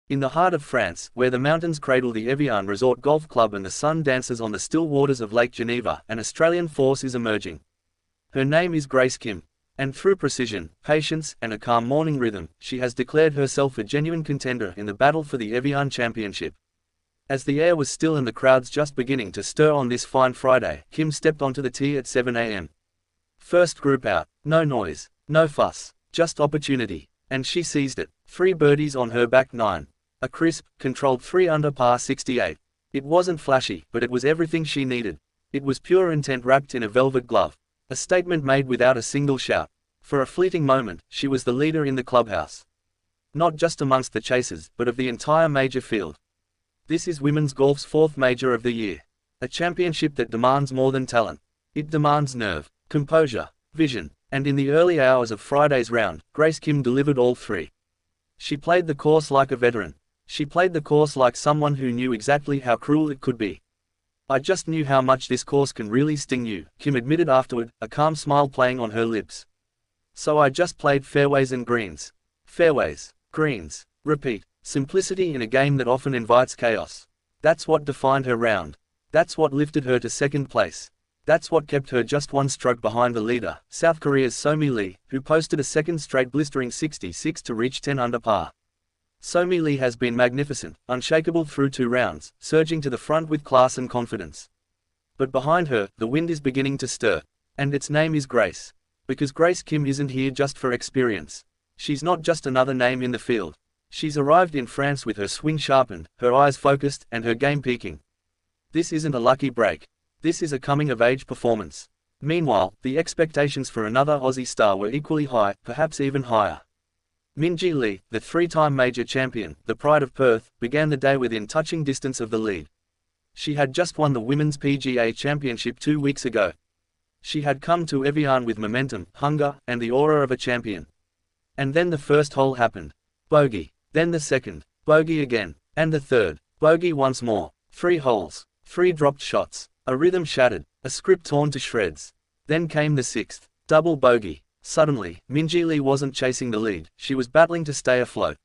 In the heart of France, where the mountains cradle the Evian Resort Golf Club and the sun dances on the still waters of Lake Geneva, an Australian force is emerging. Her name is Grace Kim, and through precision, patience, and a calm morning rhythm, she has declared herself a genuine contender in the battle for the Evian Championship. As the air was still and the crowds just beginning to stir on this fine Friday, Kim stepped onto the tee at 7 a.m. First group out, no noise, no fuss, just opportunity, and she seized it. 3 birdies on her back 9. A crisp, controlled 3 under par 68. It wasn't flashy, but it was everything she needed. It was pure intent wrapped in a velvet glove. A statement made without a single shout. For a fleeting moment, she was the leader in the clubhouse. Not just amongst the chasers, but of the entire major field. This is women's golf's 4th major of the year. A championship that demands more than talent. It demands nerve, composure, vision, and in the early hours of Friday's round, Grace Kim delivered all 3. She played the course like a veteran. She played the course like someone who knew exactly how cruel it could be. "I just knew how much this course can really sting you," Kim admitted afterward, a calm smile playing on her lips. "So I just played fairways and greens. Fairways, greens, repeat. Simplicity in a game that often invites chaos. That's what defined her round. That's what lifted her to 2nd place. That's what kept her just 1 stroke behind the leader, South Korea's Minjee Lee, who posted a 2nd straight blistering 66 to reach 10 under par. Minjee Lee has been magnificent, unshakable through 2 rounds, surging to the front with class and confidence. But behind her, the wind is beginning to stir. And its name is Grace. Because Grace Kim isn't here just for experience. She's not just another name in the field. She's arrived in France with her swing sharpened, her eyes focused, and her game peaking. This isn't a lucky break. This is a coming-of-age performance. Meanwhile, the expectations for another Aussie star were equally high, perhaps even higher. Minjee Lee, the 3-time major champion, the pride of Perth, began the day within touching distance of the lead. She had just won the Women's PGA Championship 2 weeks ago. She had come to Evian with momentum, hunger, and the aura of a champion. And then the first hole happened. Bogey. Then the 2nd. Bogey again. And the 3rd. Bogey once more. 3 holes. 3 dropped shots. A rhythm shattered. A script torn to shreds. Then came the 6th. Double bogey. Suddenly, Minjee Lee wasn't chasing the lead, she was battling to stay afloat.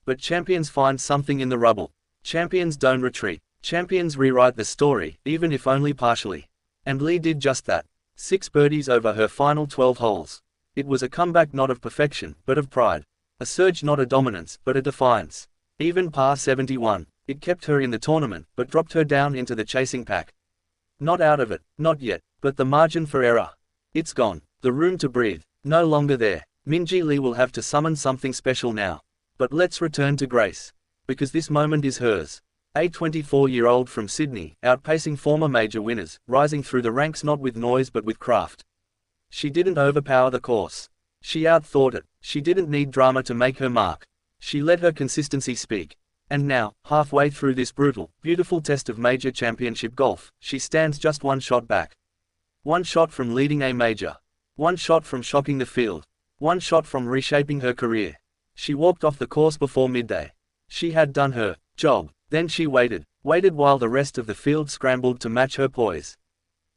But champions find something in the rubble. Champions don't retreat. Champions rewrite the story, even if only partially. And Lee did just that. 6 birdies over her final 12 holes. It was a comeback not of perfection, but of pride. A surge not a dominance, but a defiance. Even par 71. It kept her in the tournament, but dropped her down into the chasing pack. Not out of it, not yet, but the margin for error. It's gone. The room to breathe, no longer there. Minjee Lee will have to summon something special now. But let's return to Grace. Because this moment is hers. A 24-year-old from Sydney, outpacing former major winners, rising through the ranks not with noise but with craft. She didn't overpower the course. She outthought it. She didn't need drama to make her mark. She let her consistency speak. And now, halfway through this brutal, beautiful test of major championship golf, she stands just 1 shot back. 1 shot from leading a major. 1 shot from shocking the field. 1 shot from reshaping her career. She walked off the course before midday. She had done her job. Then she waited while the rest of the field scrambled to match her poise.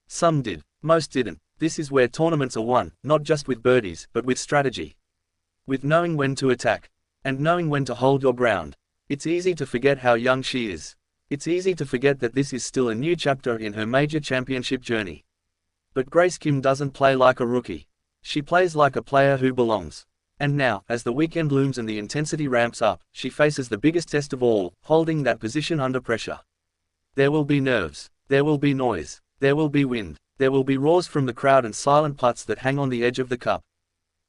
Some did, most didn't. This is where tournaments are won, not just with birdies, but with strategy. With knowing when to attack. And knowing when to hold your ground. It's easy to forget how young she is. It's easy to forget that this is still a new chapter in her major championship journey. But Grace Kim doesn't play like a rookie. She plays like a player who belongs. And now, as the weekend looms and the intensity ramps up, she faces the biggest test of all, holding that position under pressure. There will be nerves. There will be noise. There will be wind. There will be roars from the crowd and silent putts that hang on the edge of the cup.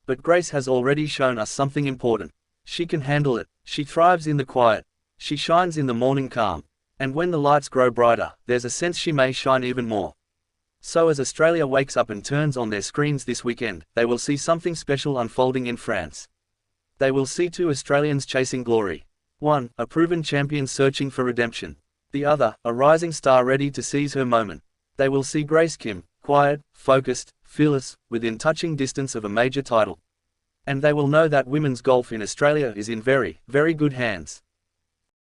But Grace has already shown us something important. She can handle it. She thrives in the quiet. She shines in the morning calm. And when the lights grow brighter, there's a sense she may shine even more. So as Australia wakes up and turns on their screens this weekend, they will see something special unfolding in France. They will see 2 Australians chasing glory. One, a proven champion searching for redemption. The other, a rising star ready to seize her moment. They will see Grace Kim, quiet, focused, fearless, within touching distance of a major title. And they will know that women's golf in Australia is in very, very good hands.